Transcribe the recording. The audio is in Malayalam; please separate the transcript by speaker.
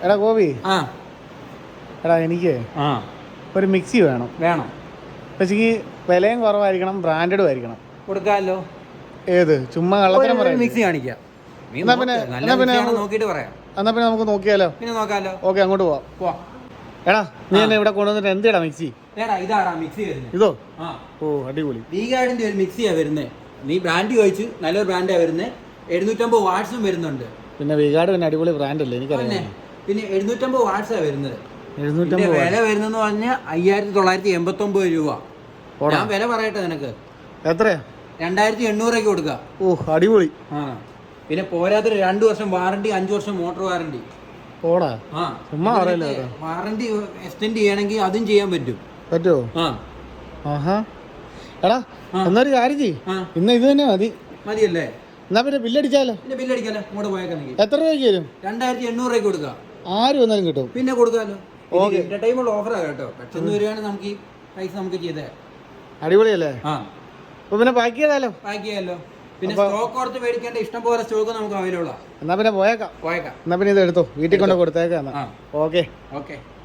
Speaker 1: എടാ ഗോപി,
Speaker 2: ആ
Speaker 1: എടാ എനിക്ക്
Speaker 2: ആ
Speaker 1: ഒരു മിക്സി വേണം. പക്ഷേ വിലയും കുറവായിരിക്കണം, ബ്രാൻഡഡും ആയിരിക്കണം.
Speaker 2: കൊടുക്കാമല്ലോ.
Speaker 1: ഏത്? ചുമ്മാ കള്ളത്തരം പറയാം.
Speaker 2: മിക്സി കാണിക്കാം.
Speaker 1: എന്നാ പിന്നെ
Speaker 2: നോക്കിയിട്ട് പറയാം.
Speaker 1: എന്നാ പിന്നെ നമുക്ക് നോക്കിയാലോ?
Speaker 2: പിന്നെ നോക്കാമല്ലോ.
Speaker 1: ഓക്കെ, അങ്ങോട്ട് പോവാം. എടാ, നീ എന്നെ ഇവിടെ കൊണ്ടുവന്നിട്ട് എന്തിടാ മിക്സി?
Speaker 2: ഇതാടാ മിക്സി വരുന്നത്.
Speaker 1: ഇതോ? ഓ, അടിപൊളി.
Speaker 2: V-Guardന്റെ ഒരു മിക്സിയാ വരുന്നത്. നീ ബ്രാൻഡ് ചോദിച്ചു, നല്ലൊരു ബ്രാൻഡാ വരുന്നത്. 750 വാട്ട്സും വരുന്നുണ്ട്.
Speaker 1: പിന്നെ V-Guard പിന്നെ അടിപൊളി ബ്രാൻഡ് അല്ലേ, എനിക്കറിയാം.
Speaker 2: പിന്നെ 750 വാട്ട്സാ വരുന്നത്.
Speaker 1: 750
Speaker 2: വില വരുന്നെന്ന് പറഞ്ഞാൽ 5989 രൂപ. ഞാൻ വില പറയട്ടെ നിനക്ക്.
Speaker 1: എത്രയാ?
Speaker 2: 2800 കൊടുക്കുക.
Speaker 1: ഓ, അടിപൊളി.
Speaker 2: പിന്നെ പോരാത്തൊരു 2 വർഷം വാറണ്ടി, 5 വർഷം മോട്ടോർ വാറണ്ടി.
Speaker 1: ഓടാ, ചുമ്മാ പറയല്ലോ.
Speaker 2: വാറണ്ടി എക്സ്റ്റെൻഡ് ചെയ്യണമെങ്കിൽ അതും ചെയ്യാൻ പറ്റുമോ?
Speaker 1: ആഹാ. എടാ, എന്നൊരു കാര്യം ചെയ്യ്, ഇന്ന് ഇത് തന്നെ
Speaker 2: മതിയല്ലേ?
Speaker 1: എന്നാ പിന്നെ ബില്ലടിച്ചാലോ?
Speaker 2: ഇങ്ങോട്ട് പോയേക്കാണെങ്കിൽ
Speaker 1: എത്ര രൂപയ്ക്ക് വരും?
Speaker 2: 2800 കൊടുക്കുക.
Speaker 1: ആര് വന്നാലും കിട്ടും.
Speaker 2: പിന്നെ കൊടുക്കാമല്ലോ. ടൈമുള്ള ഓഫറാ കേട്ടോ. പെട്ടെന്ന് വരികയാണെങ്കിൽ നമുക്ക് ഈ പൈസ നമുക്ക് ചെയ്തേ.
Speaker 1: അടിപൊളിയല്ലേ? അപ്പൊ പിന്നെ പാക്ക് ചെയ്യാലോ.
Speaker 2: പിന്നെ സ്റ്റോക്ക് ഓർത്ത് മേടിക്കേണ്ട ഇഷ്ടം പോലെ സ്റ്റോക്ക് നമുക്ക് അവൈലബിൾ ആണ്.
Speaker 1: എന്നാ പിന്നെ പോയേക്കാം. എന്നാ പിന്നെ ഇത് എടുത്തോ, വീട്ടിൽ കൊണ്ട് കൊടുത്തേക്കാം. ഓക്കെ.